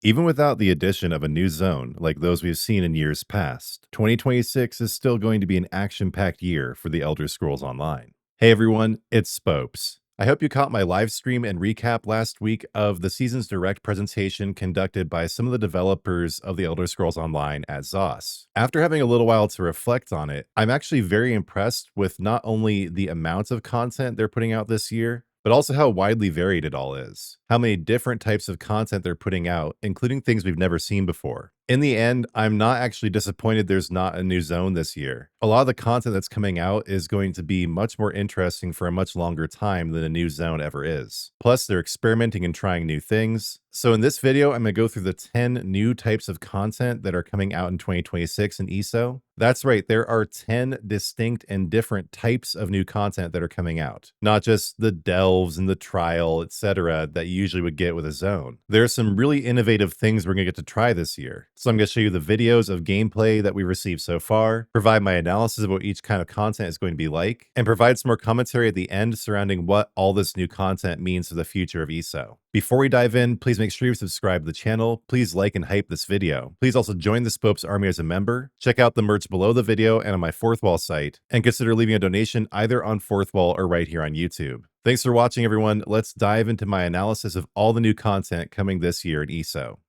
Even without the addition of a new zone like those we've seen in years past, 2026 is still going to be an action-packed year for the Elder Scrolls Online. Hey everyone, it's Spopes. I hope you caught my live stream and recap last week of the Season's Direct presentation conducted by some of the developers of the Elder Scrolls Online at ZOS. After having a little while to reflect on it, I'm actually very impressed with not only the amount of content they're putting out this year, but also how widely varied it all is. How many different types of content they're putting out, including things we've never seen before. In the end, I'm not actually disappointed there's not a new zone this year. A lot of the content that's coming out is going to be much more interesting for a much longer time than a new zone ever is. Plus, they're experimenting and trying new things. So in this video, I'm going to go through the 10 new types of content that are coming out in 2026 in ESO. That's right, there are 10 distinct and different types of new content that are coming out. Not just the delves and the trial, etc. that you usually would get with a zone. There are some really innovative things we're going to get to try this year. So I'm going to show you the videos of gameplay that we received so far, provide my analysis of what each kind of content is going to be like, and provide some more commentary at the end surrounding what all this new content means for the future of ESO. Before we dive in, please make sure you subscribe to the channel, please like and hype this video. Please also join the Spopes Army as a member, check out the merch below the video and on my Fourth Wall site, and consider leaving a donation either on Fourth Wall or right here on YouTube. Thanks for watching everyone, let's dive into my analysis of all the new content coming this year in ESO.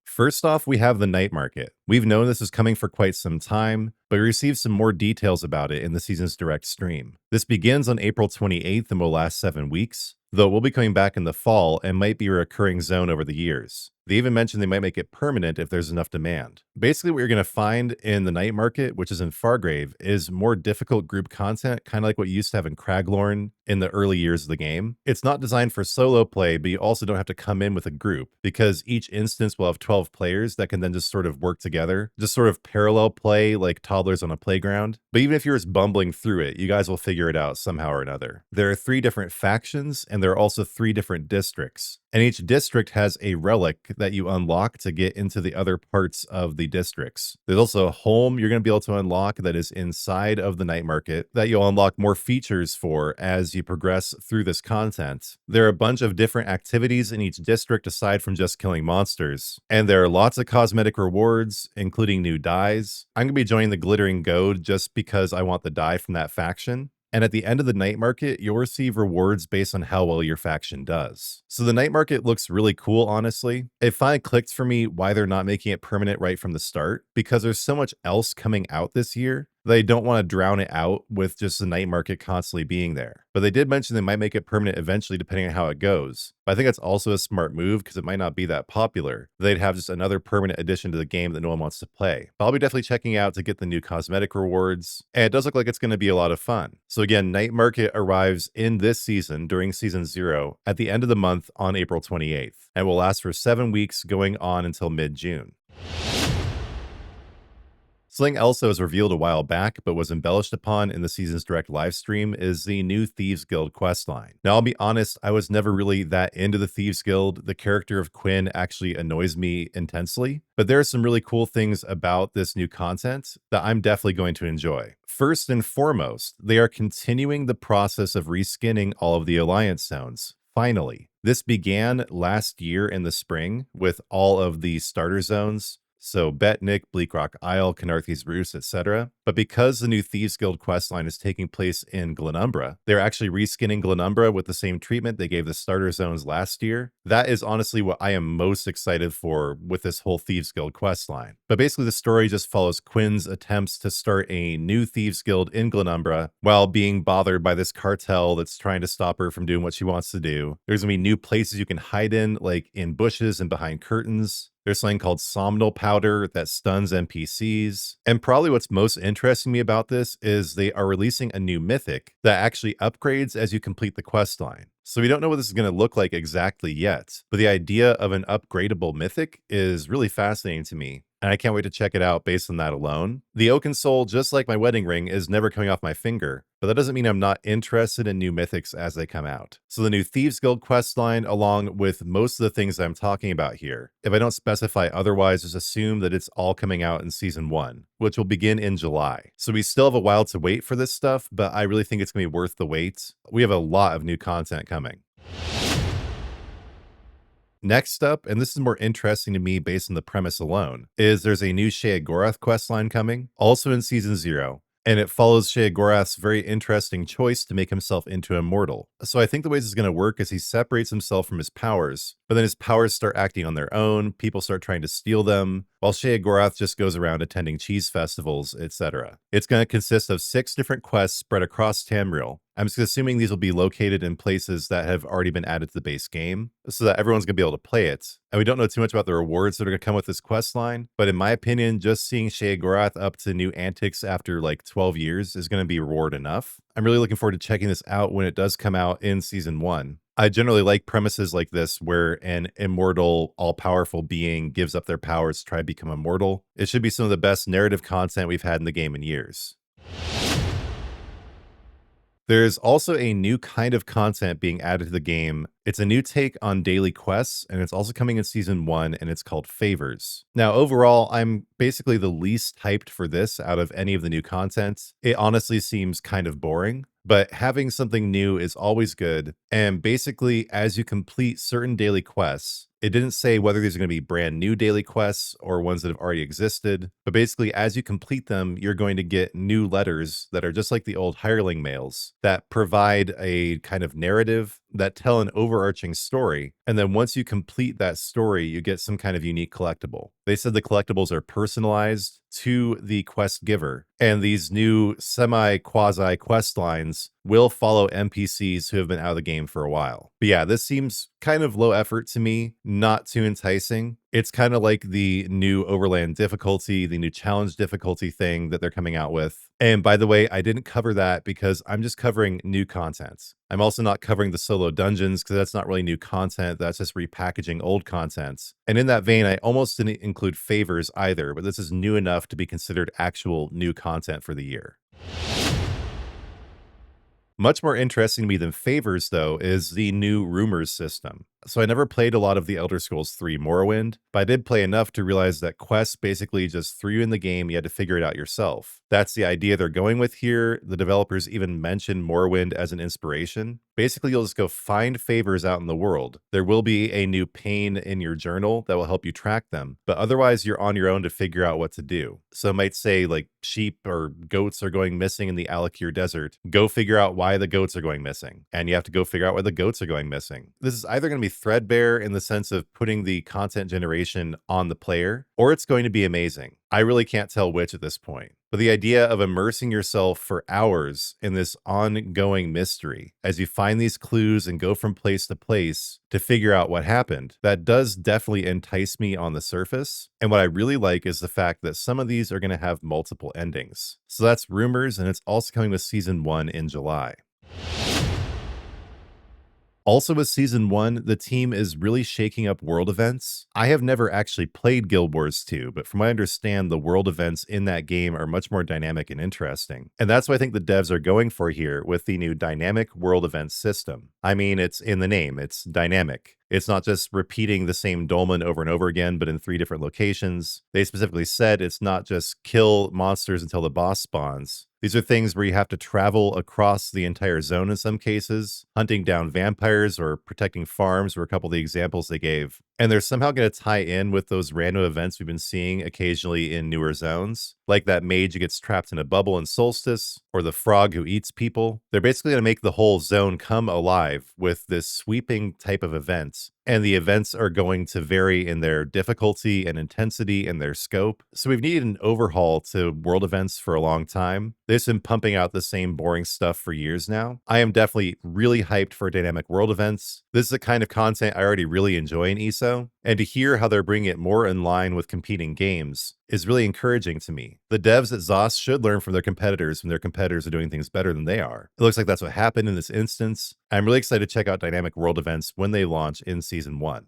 First off, we have the night market. We've known this is coming for quite some time, but we received some more details about it in the Season's Direct stream. This begins on April 28th and will last 7 weeks, though it will be coming back in the fall and might be a recurring zone over the years. They even mentioned they might make it permanent if there's enough demand. Basically, what you're going to find in the night market, which is in Fargrave, is more difficult group content, kind of like what you used to have in Craglorn in the early years of the game. It's not designed for solo play, but you also don't have to come in with a group, because each instance will have 12 players that can then just sort of work together, just sort of parallel play like toddlers on a playground. But even if you're just bumbling through it, you guys will figure it out somehow or another. There are 3 different factions, and there are also 3 different districts. And each district has a relic that you unlock to get into the other parts of the districts. There's also a home you're going to be able to unlock that is inside of the night market that you'll unlock more features for as you progress through this content. There are a bunch of different activities in each district aside from just killing monsters. And there are lots of cosmetic rewards, including new dyes. I'm going to be joining the Glittering Goad just because I want the dye from that faction. And at the end of the night market, you'll receive rewards based on how well your faction does. So the night market looks really cool, honestly. It finally clicked for me why they're not making it permanent right from the start, because there's so much else coming out this year. They don't want to drown it out with just the night market constantly being there. But they did mention they might make it permanent eventually depending on how it goes. But I think that's also a smart move because it might not be that popular. They'd have just another permanent addition to the game that no one wants to play. But I'll be definitely checking out to get the new cosmetic rewards. And it does look like it's going to be a lot of fun. So again, night market arrives in this season during Season 0 at the end of the month on April 28th. And will last for 7 weeks going on until mid-June. Something else that was revealed a while back, but was embellished upon in the Season's Direct livestream is the new Thieves Guild Questline. Now, I'll be honest, I was never really that into the Thieves Guild. The character of Quinn actually annoys me intensely, but there are some really cool things about this new content that I'm definitely going to enjoy. First and foremost, they are continuing the process of reskinning all of the Alliance zones. Finally, this began last year in the spring with all of the starter zones. So Betnik, Bleak Rock Isle, Canarthy's Roost, etc. But because the new Thieves Guild questline is taking place in Glenumbra, they're actually reskinning Glenumbra with the same treatment they gave the starter zones last year. That is honestly what I am most excited for with this whole Thieves Guild questline. But basically the story just follows Quinn's attempts to start a new Thieves Guild in Glenumbra while being bothered by this cartel that's trying to stop her from doing what she wants to do. There's going to be new places you can hide in, like in bushes and behind curtains. There's something called Somnol Powder that stuns NPCs. And probably what's most interesting me about this is they are releasing a new mythic that actually upgrades as you complete the quest line. So we don't know what this is going to look like exactly yet, but the idea of an upgradable mythic is really fascinating to me. And I can't wait to check it out based on that alone. The Oaken Soul, just like my wedding ring, is never coming off my finger, but that doesn't mean I'm not interested in new mythics as they come out. So the new Thieves Guild questline, along with most of the things I'm talking about here, if I don't specify otherwise, just assume that it's all coming out in Season 1, which will begin in July. So we still have a while to wait for this stuff, but I really think it's going to be worth the wait. We have a lot of new content coming. Next up, and this is more interesting to me based on the premise alone, is there's a new Sheogorath questline coming, also in Season 0. And it follows Sheogorath's very interesting choice to make himself into immortal. So I think the way this is going to work is he separates himself from his powers, but then his powers start acting on their own, people start trying to steal them, while Sheogorath just goes around attending cheese festivals, etc. It's going to consist of 6 different quests spread across Tamriel. I'm just assuming these will be located in places that have already been added to the base game, so that everyone's going to be able to play it. And we don't know too much about the rewards that are going to come with this quest line, but in my opinion, just seeing Sheogorath up to new antics after like 12 years is going to be reward enough. I'm really looking forward to checking this out when it does come out in Season 1. I generally like premises like this where an immortal, all-powerful being gives up their powers to try to become immortal. It should be some of the best narrative content we've had in the game in years. There's also a new kind of content being added to the game. It's a new take on daily quests, and it's also coming in Season 1, and it's called Favors. Now, overall, I'm basically the least hyped for this out of any of the new content. It honestly seems kind of boring, but having something new is always good. And basically, as you complete certain daily quests, it didn't say whether these are going to be brand new daily quests or ones that have already existed, but basically as you complete them, you're going to get new letters that are just like the old hireling mails that provide a kind of narrative that tell an overarching story. And then once you complete that story, you get some kind of unique collectible. They said the collectibles are personalized to the quest giver, and these new semi-quasi quest lines will follow NPCs who have been out of the game for a while. But yeah, this seems kind of low effort to me, not too enticing. It's kind of like the new Overland difficulty, the new challenge difficulty thing that they're coming out with. And by the way, I didn't cover that because I'm just covering new content. I'm also not covering the solo dungeons because that's not really new content. That's just repackaging old content. And in that vein, I almost didn't include favors either, but this is new enough to be considered actual new content for the year. Much more interesting to me than favors, though, is the new Rumors system. So I never played a lot of the Elder Scrolls 3 Morrowind, but I did play enough to realize that quests basically just threw you in the game, you had to figure it out yourself. That's the idea they're going with here. The developers even mentioned Morrowind as an inspiration. Basically, you'll just go find favors out in the world. There will be a new pane in your journal that will help you track them, but otherwise you're on your own to figure out what to do. So it might say like sheep or goats are going missing in the Alakir Desert. Go figure out why the goats are going missing, and you have to go figure out why the goats are going missing. This is either going to be threadbare in the sense of putting the content generation on the player, or it's going to be amazing. I really can't tell which at this point. But the idea of immersing yourself for hours in this ongoing mystery as you find these clues and go from place to place to figure out what happened, that does definitely entice me on the surface. And what I really like is the fact that some of these are going to have multiple endings. So that's Rumors, and it's also coming with Season 1 in July. Also with Season 1, the team is really shaking up world events. I have never actually played Guild Wars 2, but from what I understand, the world events in that game are much more dynamic and interesting. And that's what I think the devs are going for here with the new dynamic world events system. I mean, it's in the name, it's dynamic. It's not just repeating the same dolmen over and over again, but in 3 different locations. They specifically said it's not just kill monsters until the boss spawns. These are things where you have to travel across the entire zone in some cases, hunting down vampires or protecting farms were a couple of the examples they gave. And they're somehow going to tie in with those random events we've been seeing occasionally in newer zones, like that mage who gets trapped in a bubble in Solstice, or the frog who eats people. They're basically going to make the whole zone come alive with this sweeping type of event. And the events are going to vary in their difficulty and intensity and their scope. So we've needed an overhaul to world events for a long time. They've been pumping out the same boring stuff for years now. I am definitely really hyped for dynamic world events. This is the kind of content I already really enjoy in ESO. And to hear how they're bringing it more in line with competing games is really encouraging to me. The devs at ZOS should learn from their competitors when their competitors are doing things better than they are. It looks like that's what happened in this instance. I'm really excited to check out dynamic world events when they launch in Season 1.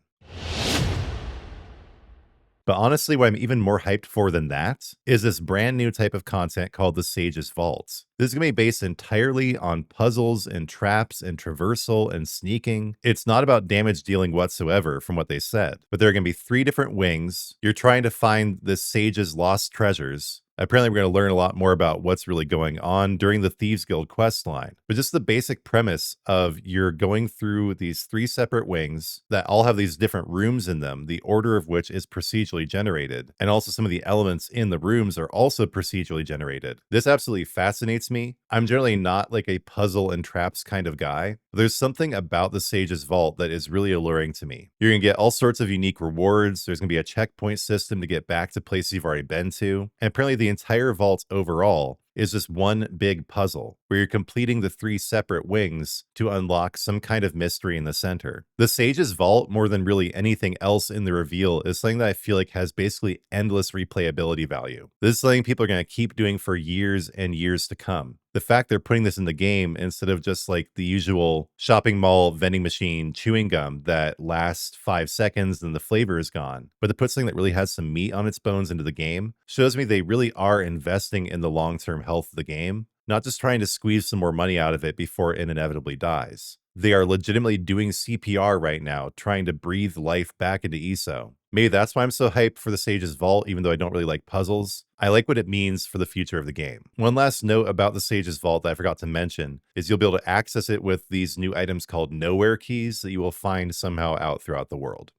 But honestly, what I'm even more hyped for than that is this brand new type of content called the Sage's Vault. This is going to be based entirely on puzzles and traps and traversal and sneaking. It's not about damage dealing whatsoever from what they said, but there are going to be 3 different wings. You're trying to find this Sage's lost treasures. Apparently, we're going to learn a lot more about what's really going on during the Thieves Guild Questline. But just the basic premise of you're going through these 3 separate wings that all have these different rooms in them, the order of which is procedurally generated. And also some of the elements in the rooms are also procedurally generated. This absolutely fascinates me. I'm generally not like a puzzle and traps kind of guy. There's something about the Sage's Vault that is really alluring to me. You're going to get all sorts of unique rewards. There's going to be a checkpoint system to get back to places you've already been to. And apparently the entire vault overall is just one big puzzle where you're completing the 3 separate wings to unlock some kind of mystery in the center. The Sage's Vault, more than really anything else in the reveal, is something that I feel like has basically endless replayability value. This is something people are going to keep doing for years and years to come. The fact they're putting this in the game instead of just like the usual shopping mall vending machine chewing gum that lasts 5 seconds and the flavor is gone, but to put something that really has some meat on its bones into the game shows me they really are investing in the long-term health of the game, not just trying to squeeze some more money out of it before it inevitably dies. They are legitimately doing CPR right now, trying to breathe life back into ESO. Maybe that's why I'm so hyped for the Sage's Vault, even though I don't really like puzzles. I like what it means for the future of the game. One last note about the Sage's Vault that I forgot to mention is you'll be able to access it with these new items called Nowhere Keys that you will find somehow out throughout the world.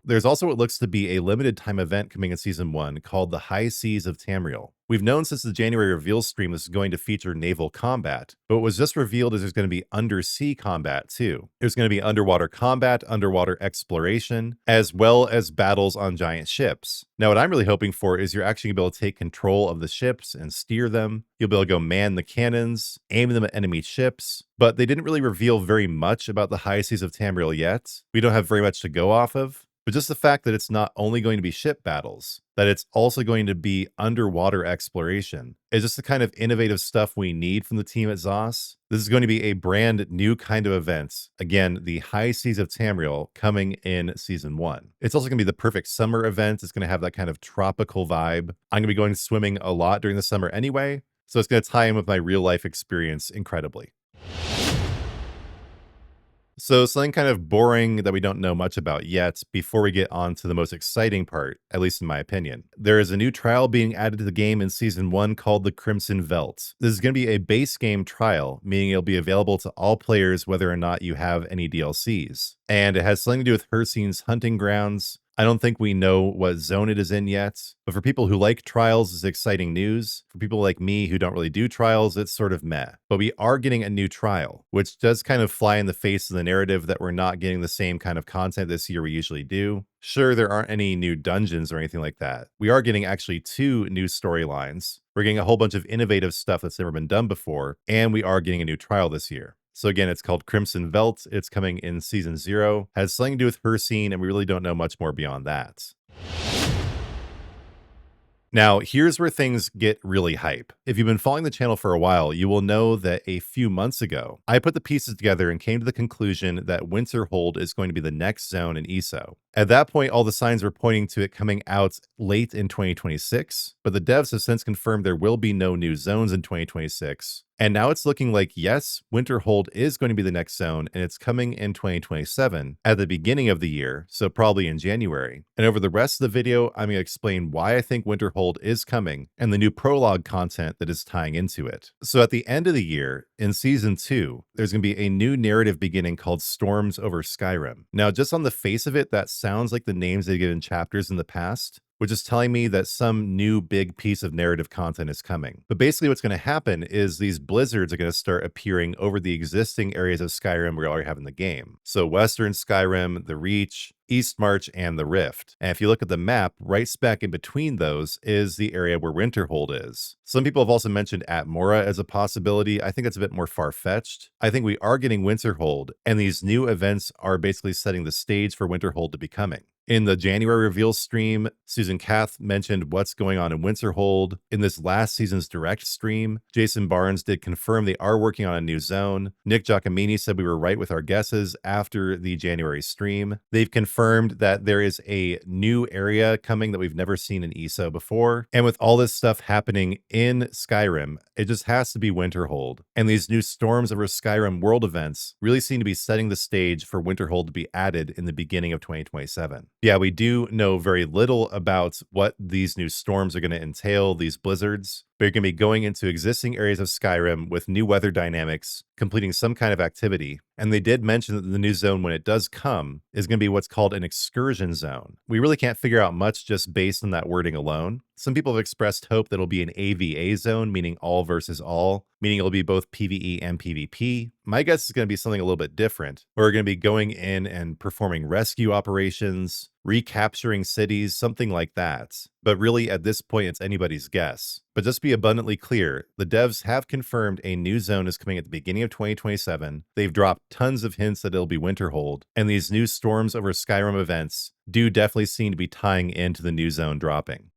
There's also what looks to be a limited time event coming in Season 1 called the High Seas of Tamriel. We've known since the January reveal stream this is going to feature naval combat, but what was just revealed is there's going to be undersea combat too. There's going to be underwater combat, underwater exploration, as well as battles on giant ships. Now, what I'm really hoping for is you're actually going to be able to take control of the ships and steer them. You'll be able to go man the cannons, aim them at enemy ships, but they didn't really reveal very much about the High Seas of Tamriel yet. We don't have very much to go off of. But just the fact that it's not only going to be ship battles, that it's also going to be underwater exploration, is just the kind of innovative stuff we need from the team at ZOS. This is going to be a brand new kind of event. Again, the High Seas of Tamriel coming in Season 1. It's also going to be the perfect summer event. It's going to have that kind of tropical vibe. I'm going to be going swimming a lot during the summer anyway, so it's going to tie in with my real life experience incredibly. So something kind of boring that we don't know much about yet before we get on to the most exciting part, at least in my opinion. There is a new trial being added to the game in Season 1 called the Crimson Veldt. This is going to be a base game trial, meaning it'll be available to all players whether or not you have any DLCs. And it has something to do with Hircine's hunting grounds. I don't think we know what zone it is in yet, but for people who like trials, it's exciting news. For people like me who don't really do trials, it's sort of meh. But we are getting a new trial, which does kind of fly in the face of the narrative that we're not getting the same kind of content this year we usually do. Sure, there aren't any new dungeons or anything like that. We are getting actually 2 new storylines. We're getting a whole bunch of innovative stuff that's never been done before, and we are getting a new trial this year. So again, it's called Crimson Veldt. It's coming in Season 0. Has something to do with Hircine, and we really don't know much more beyond that. Now, here's where things get really hype. If you've been following the channel for a while, you will know that a few months ago, I put the pieces together and came to the conclusion that Winterhold is going to be the next zone in ESO. At that point, all the signs were pointing to it coming out late in 2026, but the devs have since confirmed there will be no new zones in 2026. And now it's looking like, yes, Winterhold is going to be the next zone, and it's coming in 2027 at the beginning of the year, so probably in January. And over the rest of the video, I'm going to explain why I think Winterhold is coming and the new prologue content that is tying into it. So at the end of the year, in Season 2, there's going to be a new narrative beginning called Storms Over Skyrim. Now, just on the face of it, that sounds like the names they've given chapters in the past, which is telling me that some new big piece of narrative content is coming. But basically what's going to happen is these blizzards are going to start appearing over the existing areas of Skyrim we already have in the game. So Western Skyrim, the Reach, Eastmarch, and the Rift. And if you look at the map, right smack in between those is the area where Winterhold is. Some people have also mentioned Atmora as a possibility. I think that's a bit more far-fetched. I think we are getting Winterhold, and these new events are basically setting the stage for Winterhold to be coming. In the January reveal stream, Susan Kath mentioned what's going on in Winterhold. In this last season's direct stream, Jason Barnes did confirm they are working on a new zone. Nick Giacomini said we were right with our guesses after the January stream. They've confirmed that there is a new area coming that we've never seen in ESO before. And with all this stuff happening in Skyrim, it just has to be Winterhold. And these new Storms Over Skyrim world events really seem to be setting the stage for Winterhold to be added in the beginning of 2027. Yeah, we do know very little about what these new storms are going to entail, these blizzards. They're going to be going into existing areas of Skyrim with new weather dynamics, completing some kind of activity. And they did mention that the new zone, when it does come, is going to be what's called an excursion zone. We really can't figure out much just based on that wording alone. Some people have expressed hope that it'll be an AVA zone, meaning all versus all, meaning it'll be both PvE and PvP. My guess is going to be something a little bit different. We're going to be going in and performing rescue operations, recapturing cities, something like that. But really, at this point, it's anybody's guess. But just to be abundantly clear, the devs have confirmed a new zone is coming at the beginning of 2027. They've dropped tons of hints that it'll be Winterhold, and these new Storms Over Skyrim events do definitely seem to be tying into the new zone dropping.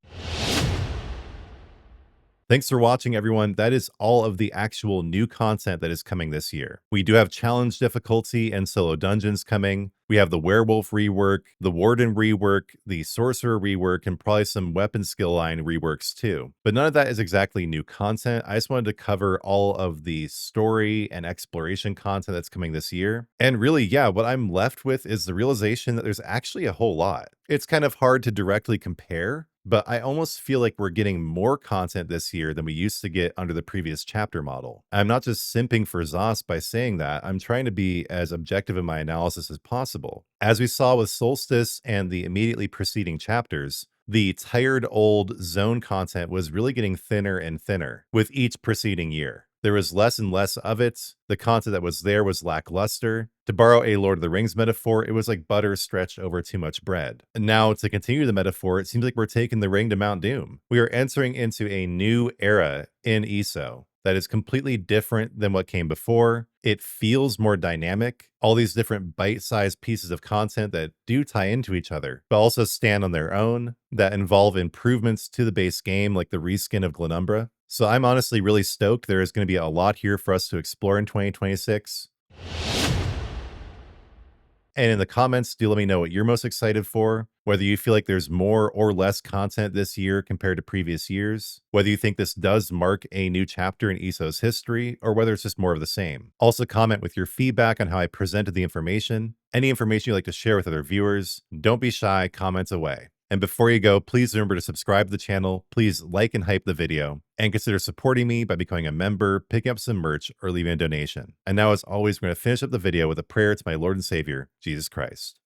Thanks for watching, everyone. That is all of the actual new content that is coming this year. We do have challenge difficulty and solo dungeons coming. We have the werewolf rework, the warden rework, the sorcerer rework, and probably some weapon skill line reworks too. But none of that is exactly new content. I just wanted to cover all of the story and exploration content that's coming this year. And really, yeah, what I'm left with is the realization that there's actually a whole lot. It's kind of hard to directly compare, but I almost feel like we're getting more content this year than we used to get under the previous chapter model. I'm not just simping for ZOS by saying that. I'm trying to be as objective in my analysis as possible. As we saw with Solstice and the immediately preceding chapters, the tired old zone content was really getting thinner and thinner with each preceding year. There was less and less of it. The content that was there was lackluster. To borrow a Lord of the Rings metaphor, it was like butter stretched over too much bread. And now, to continue the metaphor, it seems like we're taking the ring to Mount Doom. We are entering into a new era in ESO that is completely different than what came before. It feels more dynamic. All these different bite-sized pieces of content that do tie into each other, but also stand on their own, that involve improvements to the base game, like the reskin of Glenumbra. So I'm honestly really stoked. There is going to be a lot here for us to explore in 2026. And in the comments, do let me know what you're most excited for, whether you feel like there's more or less content this year compared to previous years, whether you think this does mark a new chapter in ESO's history, or whether it's just more of the same. Also comment with your feedback on how I presented the information, any information you'd like to share with other viewers. Don't be shy, comments away. And before you go, please remember to subscribe to the channel, please like and hype the video, and consider supporting me by becoming a member, picking up some merch, or leaving a donation. And now, as always, we're going to finish up the video with a prayer to my Lord and Savior, Jesus Christ.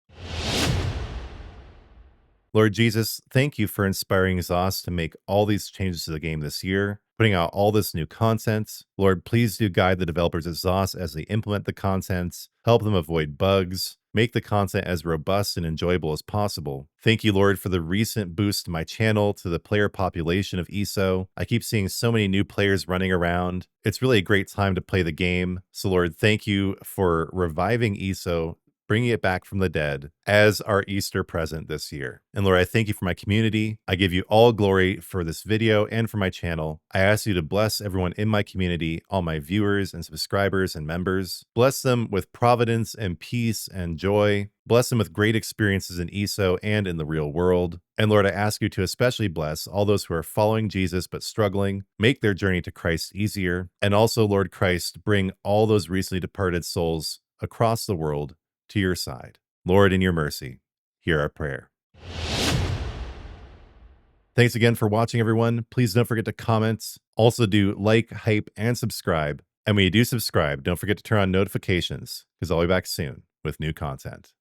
Lord Jesus, thank you for inspiring ZOS to make all these changes to the game this year, putting out all this new content. Lord, please do guide the developers at ZOS as they implement the content, help them avoid bugs, make the content as robust and enjoyable as possible. Thank you, Lord, for the recent boost to my channel, to the player population of ESO. I keep seeing so many new players running around. It's really a great time to play the game. So, Lord, thank you for reviving ESO, bringing it back from the dead as our Easter present this year. And Lord, I thank you for my community. I give you all glory for this video and for my channel. I ask you to bless everyone in my community, all my viewers and subscribers and members. Bless them with providence and peace and joy. Bless them with great experiences in ESO and in the real world. And Lord, I ask you to especially bless all those who are following Jesus but struggling, make their journey to Christ easier. And also, Lord Christ, bring all those recently departed souls across the world to your side. Lord, in your mercy, hear our prayer. Thanks again for watching, everyone. Please don't forget to comment. Also do like, hype, and subscribe. And when you do subscribe, don't forget to turn on notifications, because I'll be back soon with new content.